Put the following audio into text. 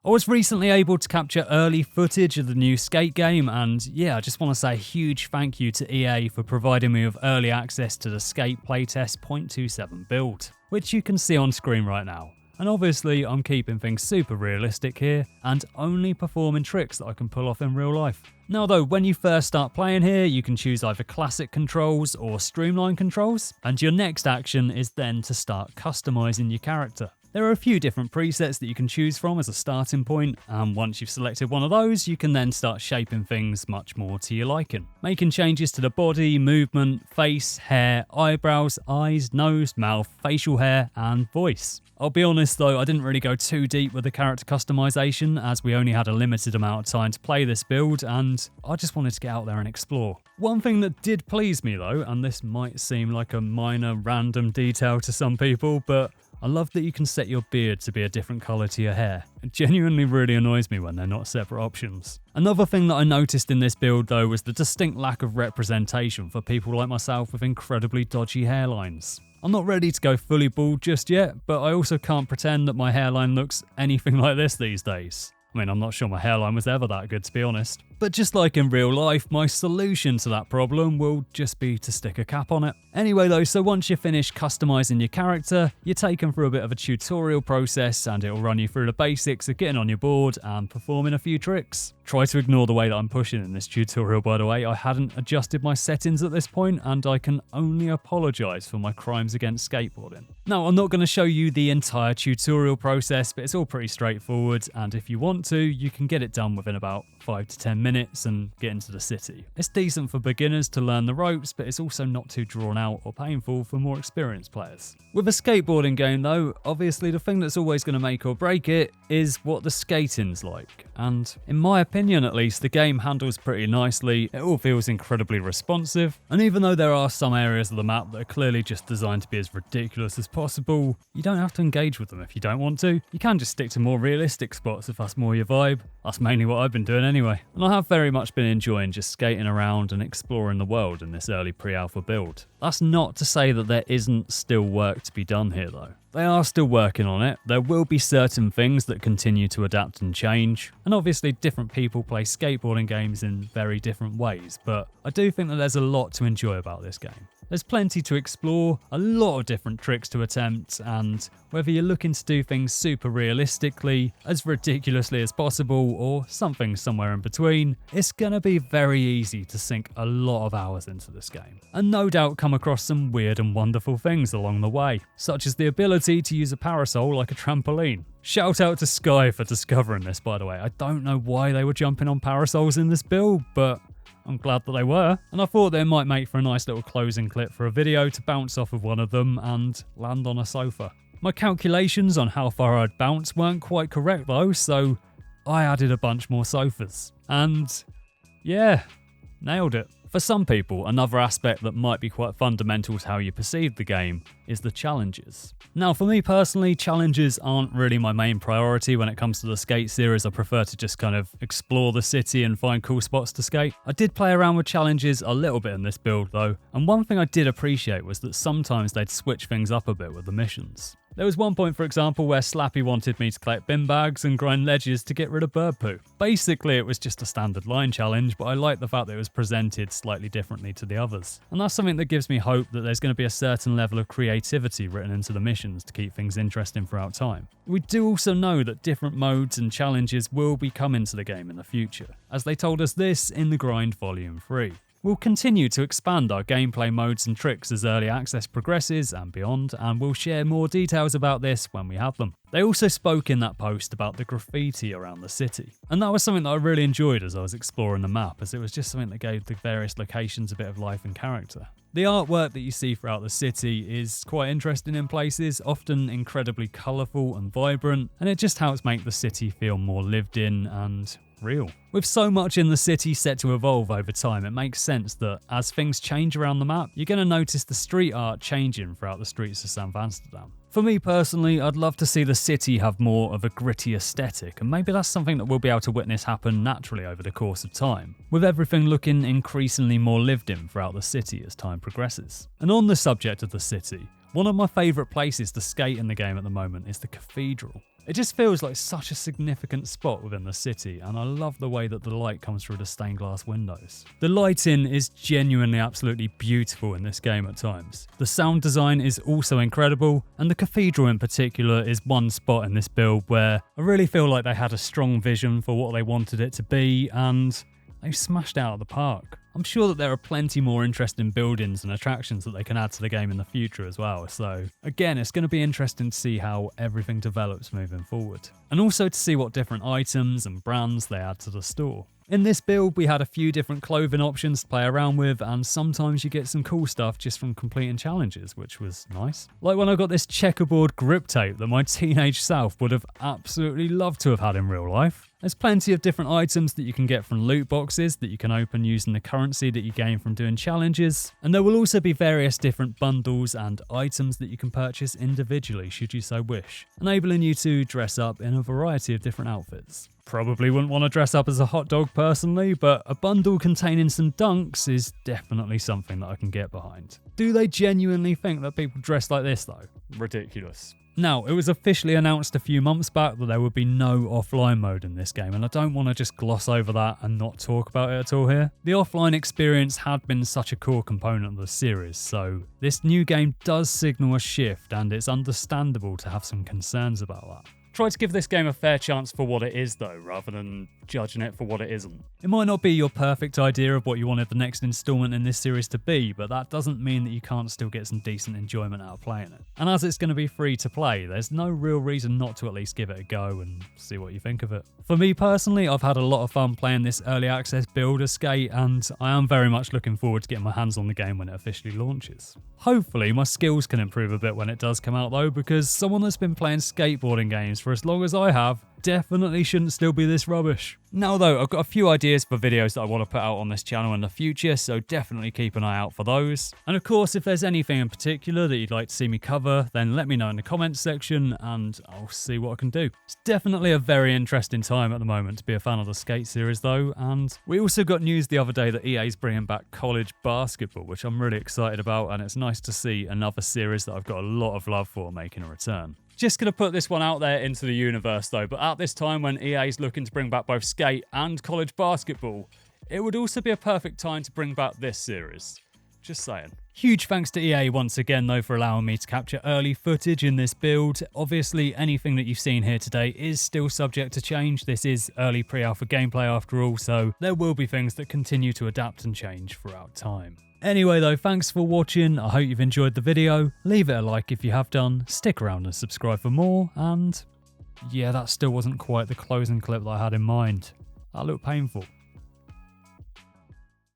I was recently able to capture early footage of the new Skate game, and yeah, I just want to say a huge thank you to EA for providing me with early access to the Skate Playtest 0.27 build, which you can see on screen right now. And obviously I'm keeping things super realistic here and only performing tricks that I can pull off in real life. Now though, when you first start playing here, you can choose either classic controls or streamline controls, and your next action is then to start customizing your character. There are a few different presets that you can choose from as a starting point, and once you've selected one of those, you can then start shaping things much more to your liking. Making changes to the body, movement, face, hair, eyebrows, eyes, nose, mouth, facial hair, and voice. I'll be honest though, I didn't really go too deep with the character customization as we only had a limited amount of time to play this build and I just wanted to get out there and explore. One thing that did please me though, and this might seem like a minor random detail to some people, but I love that you can set your beard to be a different colour to your hair. It genuinely really annoys me when they're not separate options. Another thing that I noticed in this build though was the distinct lack of representation for people like myself with incredibly dodgy hairlines. I'm not ready to go fully bald just yet, but I also can't pretend that my hairline looks anything like this these days. I mean, I'm not sure my hairline was ever that good to be honest. But just like in real life, my solution to that problem will just be to stick a cap on it. Anyway though, so once you're finished customizing your character, you're taken through a bit of a tutorial process and it'll run you through the basics of getting on your board and performing a few tricks. Try to ignore the way that I'm pushing in this tutorial by the way, I hadn't adjusted my settings at this point and I can only apologise for my crimes against skateboarding. Now I'm not going to show you the entire tutorial process, but it's all pretty straightforward and if you want to, you can get it done within about 5 to 10 minutes and get into the city. It's decent for beginners to learn the ropes, but it's also not too drawn out or painful for more experienced players. With a skateboarding game though, obviously the thing that's always going to make or break it is what the skating's like. And in my opinion at least, the game handles pretty nicely, it all feels incredibly responsive, and even though there are some areas of the map that are clearly just designed to be as ridiculous as possible, you don't have to engage with them if you don't want to. You can just stick to more realistic spots if that's more your vibe. That's mainly what I've been doing anyway. And I have very much been enjoying just skating around and exploring the world in this early pre-alpha build. That's not to say that there isn't still work to be done here though. They are still working on it, there will be certain things that continue to adapt and change, and obviously different people play skateboarding games in very different ways, but I do think that there's a lot to enjoy about this game. There's plenty to explore, a lot of different tricks to attempt, and whether you're looking to do things super realistically, as ridiculously as possible, or something somewhere in between, it's gonna be very easy to sink a lot of hours into this game. And no doubt come across some weird and wonderful things along the way, such as the ability to use a parasol like a trampoline. Shout out to Sky for discovering this by the way, I don't know why they were jumping on parasols in this build, but I'm glad that they were, and I thought they might make for a nice little closing clip for a video to bounce off of one of them and land on a sofa. My calculations on how far I'd bounce weren't quite correct though, so I added a bunch more sofas. And yeah, nailed it. For some people, another aspect that might be quite fundamental to how you perceive the game is the challenges. Now for me personally, challenges aren't really my main priority when it comes to the skate series. I prefer to just kind of explore the city and find cool spots to skate. I did play around with challenges a little bit in this build though, and one thing I did appreciate was that sometimes they'd switch things up a bit with the missions. There was one point, for example, where Slappy wanted me to collect bin bags and grind ledges to get rid of bird poo. Basically, it was just a standard line challenge, but I like the fact that it was presented slightly differently to the others. And that's something that gives me hope that there's going to be a certain level of creativity written into the missions to keep things interesting throughout time. We do also know that different modes and challenges will be coming to the game in the future, as they told us this in the Grind Volume 3. We'll continue to expand our gameplay modes and tricks as early access progresses and beyond, and we'll share more details about this when we have them. They also spoke in that post about the graffiti around the city, and that was something that I really enjoyed as I was exploring the map, as it was just something that gave the various locations a bit of life and character. The artwork that you see throughout the city is quite interesting in places, often incredibly colourful and vibrant, and it just helps make the city feel more lived in and real. With so much in the city set to evolve over time, it makes sense that as things change around the map, you're going to notice the street art changing throughout the streets of South Amsterdam. For me personally, I'd love to see the city have more of a gritty aesthetic, and maybe that's something that we'll be able to witness happen naturally over the course of time, with everything looking increasingly more lived in throughout the city as time progresses. And on the subject of the city, one of my favourite places to skate in the game at the moment is the Cathedral. It just feels like such a significant spot within the city, and I love the way that the light comes through the stained glass windows. The lighting is genuinely absolutely beautiful in this game at times. The sound design is also incredible, and the cathedral in particular is one spot in this build where I really feel like they had a strong vision for what they wanted it to be, and they've smashed it out of the park. I'm sure that there are plenty more interesting buildings and attractions that they can add to the game in the future as well, so again, it's going to be interesting to see how everything develops moving forward. And also to see what different items and brands they add to the store. In this build, we had a few different clothing options to play around with, and sometimes you get some cool stuff just from completing challenges, which was nice. Like when I got this checkerboard grip tape that my teenage self would have absolutely loved to have had in real life. There's plenty of different items that you can get from loot boxes that you can open using the currency that you gain from doing challenges, and there will also be various different bundles and items that you can purchase individually should you so wish, enabling you to dress up in a variety of different outfits. Probably wouldn't want to dress up as a hot dog personally, but a bundle containing some dunks is definitely something that I can get behind. Do they genuinely think that people dress like this though? Ridiculous. Now, it was officially announced a few months back that there would be no offline mode in this game, and I don't want to just gloss over that and not talk about it at all here. The offline experience had been such a core component of the series, so this new game does signal a shift, and it's understandable to have some concerns about that. Try to give this game a fair chance for what it is though, rather than judging it for what it isn't. It might not be your perfect idea of what you wanted the next installment in this series to be, but that doesn't mean that you can't still get some decent enjoyment out of playing it. And as it's going to be free to play, there's no real reason not to at least give it a go and see what you think of it. For me personally, I've had a lot of fun playing this early access build of Skate, and I am very much looking forward to getting my hands on the game when it officially launches. Hopefully my skills can improve a bit when it does come out though, because someone that's been playing skateboarding games for as long as I have definitely shouldn't still be this rubbish. Now though, I've got a few ideas for videos that I want to put out on this channel in the future, so definitely keep an eye out for those. And of course, if there's anything in particular that you'd like to see me cover, then let me know in the comments section and I'll see what I can do. It's definitely a very interesting time at the moment to be a fan of the Skate series though, and we also got news the other day that EA's bringing back college basketball, which I'm really excited about, and it's nice to see another series that I've got a lot of love for making a return. Just going to put this one out there into the universe though, but at this time when EA is looking to bring back both Skate and college basketball, it would also be a perfect time to bring back this series. Just saying. Huge thanks to EA once again though for allowing me to capture early footage in this build. Obviously anything that you've seen here today is still subject to change. This is early pre-alpha gameplay after all, so there will be things that continue to adapt and change throughout time. Anyway though, thanks for watching, I hope you've enjoyed the video, leave it a like if you have done, stick around and subscribe for more, and yeah, that still wasn't quite the closing clip that I had in mind. That looked painful.